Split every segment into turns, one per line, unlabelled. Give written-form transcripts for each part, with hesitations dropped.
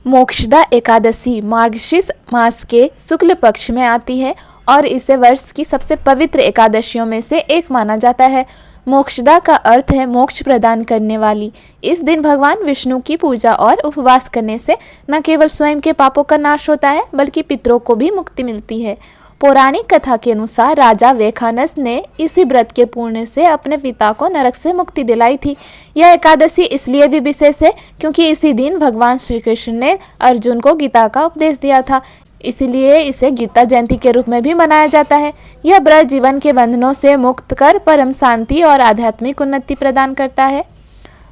मोक्षदा एकादशी मार्गशीर्ष मास के शुक्ल पक्ष में आती है और इसे वर्ष की सबसे पवित्र एकादशियों में से एक माना जाता है। मोक्षदा का अर्थ है मोक्ष प्रदान करने वाली। इस दिन भगवान विष्णु की पूजा और उपवास करने से न केवल स्वयं के पापों का नाश होता है बल्कि पितरों को भी मुक्ति मिलती है। पौराणिक कथा के अनुसार राजा वैखानस ने इसी व्रत के पुण्य से अपने पिता को नरक से मुक्ति दिलाई थी। यह एकादशी इसलिए भी विशेष है क्योंकि इसी दिन भगवान श्री कृष्ण ने अर्जुन को गीता का उपदेश दिया था, इसीलिए इसे गीता जयंती के रूप में भी मनाया जाता है। यह व्रत जीवन के बंधनों से मुक्त कर परम शांति और आध्यात्मिक उन्नति प्रदान करता है।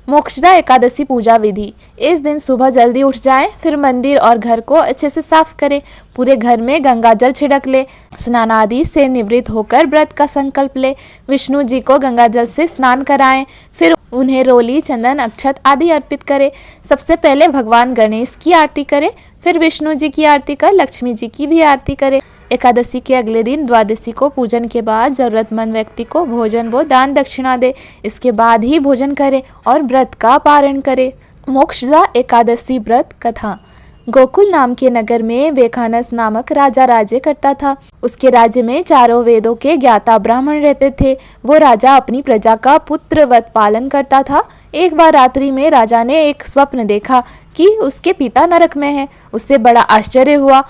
मोक्षदा एकादशी पूजा विधि। इस दिन सुबह जल्दी उठ जाएं, फिर मंदिर और घर को अच्छे से साफ करें। पूरे घर में गंगा जल छिड़क ले। स्नान आदि से निवृत्त होकर व्रत का संकल्प ले। विष्णु जी को गंगा जल से स्नान कराएं, फिर उन्हें रोली, चंदन, अक्षत आदि अर्पित करें। सबसे पहले भगवान गणेश की आरती करें, फिर विष्णु जी की आरती कर लक्ष्मी जी की भी आरती करें। एकादशी के अगले दिन द्वादशी को पूजन के बाद जरूरतमंद व्यक्ति को भोजन व दान दक्षिणा दे। इसके बाद ही भोजन करे और व्रत का पारण करे। मोक्षदा एकादशी व्रत कथा। गोकुल नाम के नगर में वैखानस नामक राजा राज्य करता था। उसके राज्य में चारों वेदों के ज्ञाता ब्राह्मण रहते थे। वो राजा अपनी प्रजा का पुत्रवत पालन करता था। एक बार रात्रि में राजा ने एक स्वप्न देखा कि उसके पिता नरक में हैं। उससे बड़ा आश्चर्य हुआ।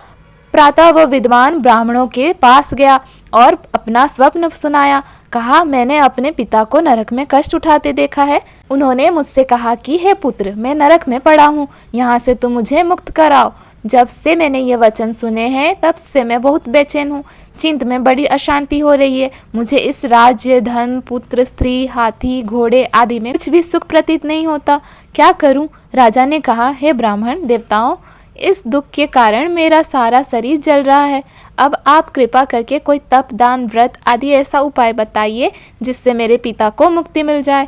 प्रातः वह विद्वान ब्राह्मणों के पास गया और अपना स्वप्न सुनाया। कहा, मैंने अपने पिता को नरक में कष्ट उठाते देखा है। उन्होंने मुझसे कहा कि हे पुत्र, मैं नरक में पड़ा हूँ, यहाँ से तुम मुझे मुक्त कराओ। जब से मैंने ये वचन सुने हैं तब से मैं बहुत बेचैन हूँ। चिंत में बड़ी अशांति हो रही है। मुझे इस राज्य, धन, पुत्र, स्त्री, हाथी, घोड़े आदि में कुछ भी सुख प्रतीत नहीं होता। क्या करूँ? राजा ने कहा, हे ब्राह्मण देवताओं, इस दुख के कारण मेरा सारा शरीर जल रहा है। अब आप कृपा करके कोई तप, दान, व्रत आदि ऐसा उपाय बताइए जिससे मेरे पिता को मुक्ति मिल जाए।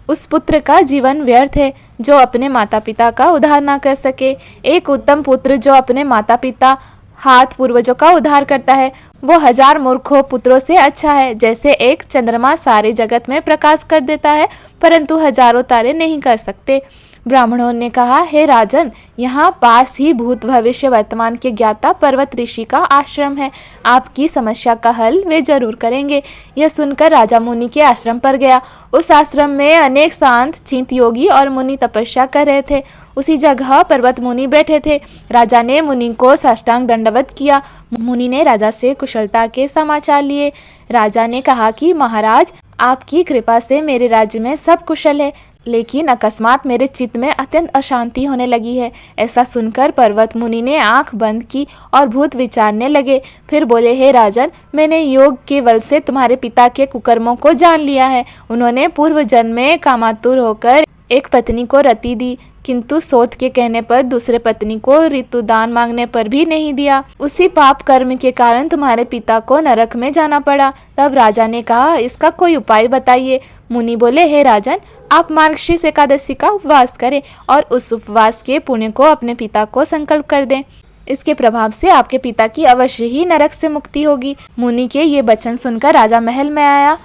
उस पुत्र का जीवन व्यर्थ है जो अपने माता पिता का उद्धार ना कर सके। एक उत्तम पुत्र जो अपने माता पिता, हाथ, पूर्वजों का उद्धार करता है वो 1000 मूर्खों पुत्रों से अच्छा है। जैसे एक चंद्रमा सारे जगत में प्रकाश कर देता है परंतु हजारों तारे नहीं कर सकते। ब्राह्मणों ने कहा, हे राजन, यहाँ पास ही भूत, भविष्य, वर्तमान के ज्ञाता पर्वत ऋषि का आश्रम है। आपकी समस्या का हल वे जरूर करेंगे। यह सुनकर राजा मुनि के आश्रम पर गया। उस आश्रम में अनेक शांत चिंत योगी और मुनि तपस्या कर रहे थे। उसी जगह पर्वत मुनि बैठे थे। राजा ने मुनि को साष्टांग दंडवत किया। मुनि ने राजा से कुशलता के समाचार लिए। राजा ने कहा कि महाराज, आपकी कृपा से मेरे राज्य में सब कुशल है, लेकिन अकस्मात मेरे चित्त में अत्यंत अशांति होने लगी है। ऐसा सुनकर पर्वत मुनि ने आंख बंद की और भूत विचारने लगे। फिर बोले, हे राजन, मैंने योग के बल से तुम्हारे पिता के कुकर्मों को जान लिया है। उन्होंने पूर्व जन्म में कामातुर होकर एक पत्नी को रति दी, किंतु सोत के कहने पर दूसरे पत्नी को ऋतुदान मांगने पर भी नहीं दिया। उसी पाप कर्म के कारण तुम्हारे पिता को नरक में जाना पड़ा। तब राजा ने कहा, इसका कोई उपाय बताइए। मुनि बोले, हे राजन, आप मार्गशीर्ष एकादशी का उपवास करें और उस उपवास के पुण्य को अपने पिता को संकल्प कर दें। इसके प्रभाव से आपके पिता की अवश्य ही नरक से मुक्ति होगी। मुनि के ये वचन सुनकर राजा महल में आया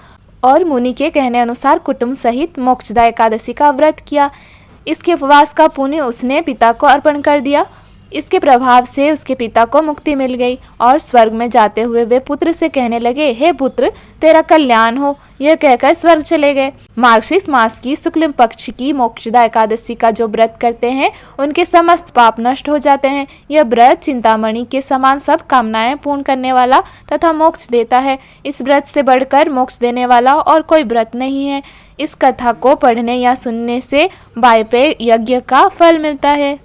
और मुनि के कहने अनुसार कुटुंब सहित मोक्षदा एकादशी का व्रत किया। इसके उपवास का पुण्य उसने पिता को अर्पण कर दिया। इसके प्रभाव से उसके पिता को मुक्ति मिल गई और स्वर्ग में जाते हुए वे पुत्र से कहने लगे, हे पुत्र, तेरा कल्याण हो। यह कहकर स्वर्ग चले गए। मार्गशीर्ष मास की शुक्ल पक्ष की मोक्षदा एकादशी का जो व्रत करते हैं उनके समस्त पाप नष्ट हो जाते हैं। यह व्रत चिंतामणि के समान सब कामनाएं पूर्ण करने वाला तथा मोक्ष देता है। इस व्रत से बढ़कर मोक्ष देने वाला और कोई व्रत नहीं है। इस कथा को पढ़ने या सुनने से वाजपेयी यज्ञ का फल मिलता है।